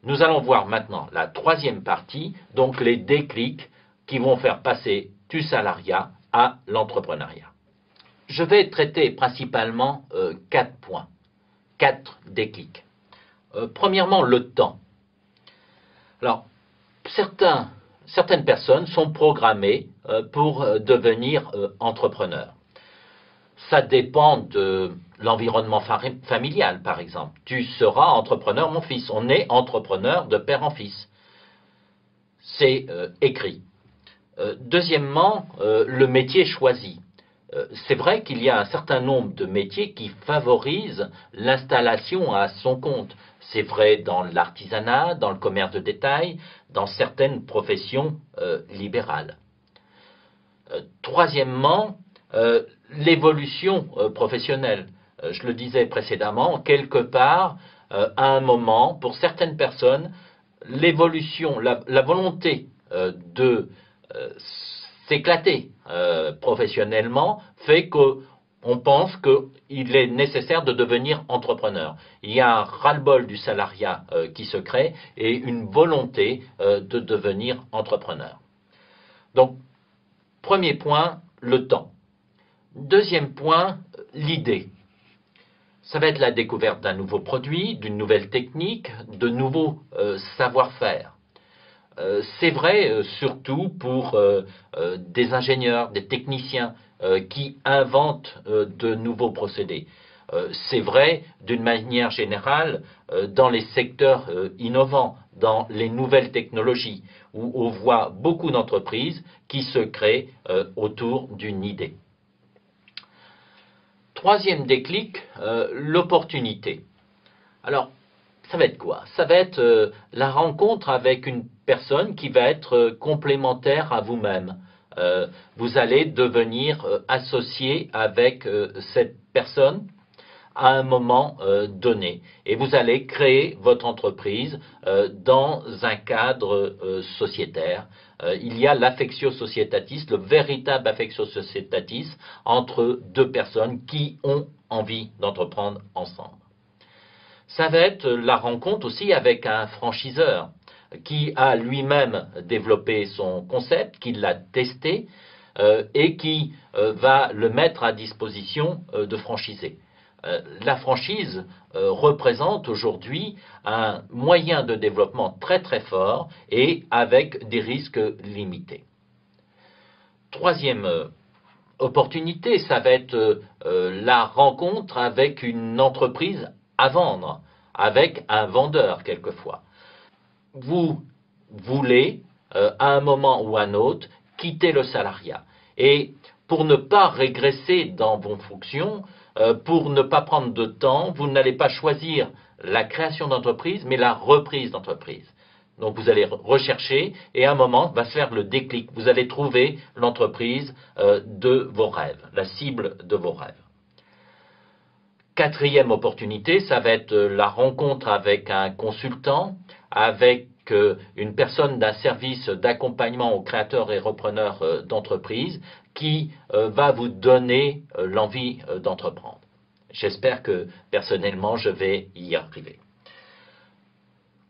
Nous allons voir maintenant la troisième partie, donc les déclics qui vont faire passer du salariat à l'entrepreneuriat. Je vais traiter principalement 4 points, 4 déclics. Premièrement, le temps. Alors, certaines personnes sont programmées pour devenir entrepreneurs. Ça dépend de l'environnement familial, par exemple. Tu seras entrepreneur, mon fils. On est entrepreneur de père en fils. C'est écrit. Deuxièmement, le métier choisi. C'est vrai qu'il y a un certain nombre de métiers qui favorisent l'installation à son compte. C'est vrai dans l'artisanat, dans le commerce de détail, dans certaines professions libérales. Troisièmement, l'évolution professionnelle. Je le disais précédemment, quelque part, à un moment, pour certaines personnes, l'évolution, la volonté de s'éclater professionnellement fait qu'on pense qu'il est nécessaire de devenir entrepreneur. Il y a un ras-le-bol du salariat qui se crée et une volonté de devenir entrepreneur. Donc, premier point, le temps. Deuxième point, l'idée. Ça va être la découverte d'un nouveau produit, d'une nouvelle technique, de nouveaux savoir-faire. C'est vrai surtout pour des ingénieurs, des techniciens qui inventent de nouveaux procédés. C'est vrai d'une manière générale dans les secteurs innovants, dans les nouvelles technologies, où on voit beaucoup d'entreprises qui se créent autour d'une idée. Troisième déclic, l'opportunité. Alors, ça va être quoi? Ça va être la rencontre avec une personne qui va être complémentaire à vous-même. Vous allez devenir associé avec cette personne à un moment donné. Et vous allez créer votre entreprise dans un cadre sociétaire. Il y a l'affectio societatis, le véritable affectio societatis entre deux personnes qui ont envie d'entreprendre ensemble. Ça va être la rencontre aussi avec un franchiseur qui a lui-même développé son concept, qui l'a testé et qui va le mettre à disposition de franchisés. La franchise représente aujourd'hui un moyen de développement très très fort et avec des risques limités. Troisième opportunité, ça va être la rencontre avec une entreprise à vendre, avec un vendeur quelquefois. Vous voulez, à un moment ou à un autre, quitter le salariat. Et pour ne pas régresser dans vos fonctions, pour ne pas prendre de temps, vous n'allez pas choisir la création d'entreprise, mais la reprise d'entreprise. Donc vous allez rechercher et à un moment va se faire le déclic. Vous allez trouver l'entreprise de vos rêves, la cible de vos rêves. Quatrième opportunité, ça va être la rencontre avec un consultant, avec une personne d'un service d'accompagnement aux créateurs et repreneurs d'entreprises qui va vous donner l'envie d'entreprendre. J'espère que personnellement je vais y arriver.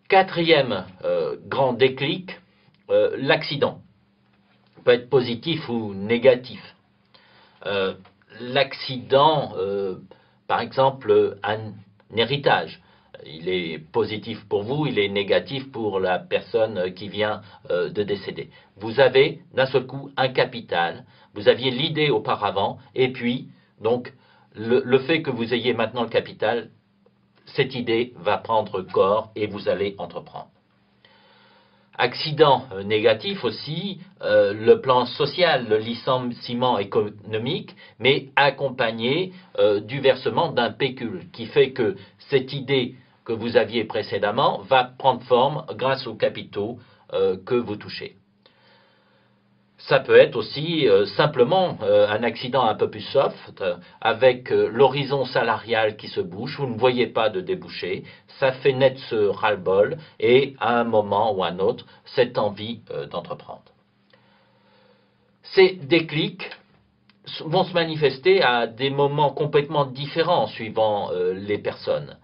Quatrième grand déclic, l'accident. Il peut être positif ou négatif. L'accident, par exemple, un héritage. Il est positif pour vous, il est négatif pour la personne qui vient de décéder. Vous avez d'un seul coup un capital, vous aviez l'idée auparavant, et puis, donc, le fait que vous ayez maintenant le capital, cette idée va prendre corps et vous allez entreprendre. Accident négatif aussi, le plan social, le licenciement économique, mais accompagné du versement d'un pécule, qui fait que cette idée que vous aviez précédemment va prendre forme grâce aux capitaux que vous touchez. Ça peut être aussi simplement un accident un peu plus soft, avec l'horizon salarial qui se bouge, vous ne voyez pas de débouché, ça fait naître ce ras-le-bol et à un moment ou à un autre, cette envie d'entreprendre. Ces déclics vont se manifester à des moments complètement différents suivant les personnes.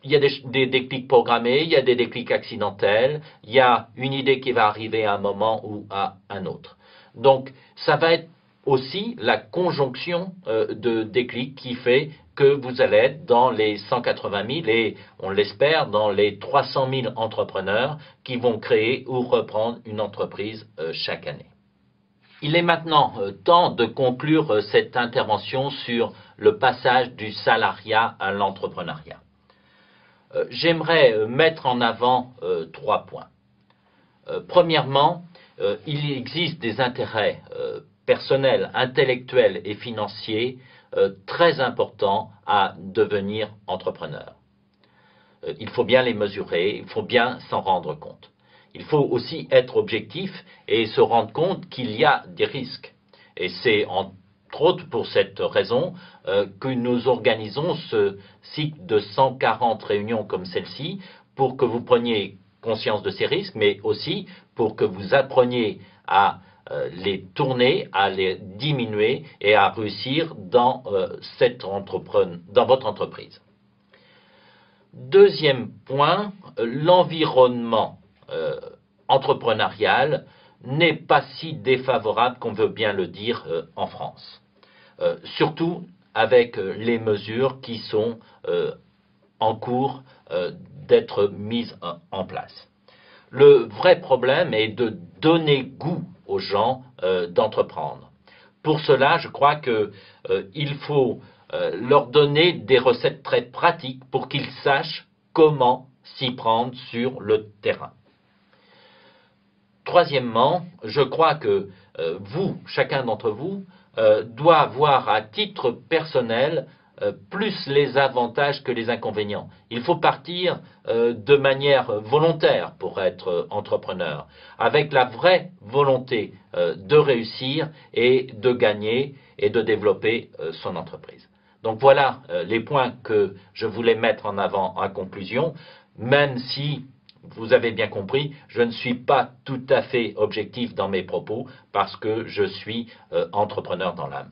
il y a des déclics programmés, il y a des déclics accidentels, il y a une idée qui va arriver à un moment ou à un autre. Donc, ça va être aussi la conjonction de déclics qui fait que vous allez être dans les 180 000 et, on l'espère, dans les 300 000 entrepreneurs qui vont créer ou reprendre une entreprise chaque année. Il est maintenant temps de conclure cette intervention sur le passage du salariat à l'entrepreneuriat. J'aimerais mettre en avant 3 points. Premièrement, il existe des intérêts personnels, intellectuels et financiers très importants à devenir entrepreneur. Il faut bien les mesurer, il faut bien s'en rendre compte. Il faut aussi être objectif et se rendre compte qu'il y a des risques. Et c'est entre autres pour cette raison que nous organisons ce cycle de 140 réunions comme celle-ci pour que vous preniez conscience de ces risques, mais aussi pour que vous appreniez à les tourner, à les diminuer et à réussir dans votre entreprise. Deuxième point, l'environnement entrepreneurial n'est pas si défavorable qu'on veut bien le dire en France. Surtout avec les mesures qui sont en cours d'être mises en place. Le vrai problème est de donner goût aux gens d'entreprendre. Pour cela, je crois qu'il faut leur donner des recettes très pratiques pour qu'ils sachent comment s'y prendre sur le terrain. Troisièmement, je crois que vous, chacun d'entre vous, doit avoir à titre personnel plus les avantages que les inconvénients. Il faut partir de manière volontaire pour être entrepreneur, avec la vraie volonté de réussir et de gagner et de développer son entreprise. Donc voilà les points que je voulais mettre en avant en conclusion, même si vous avez bien compris, je ne suis pas tout à fait objectif dans mes propos parce que je suis entrepreneur dans l'âme.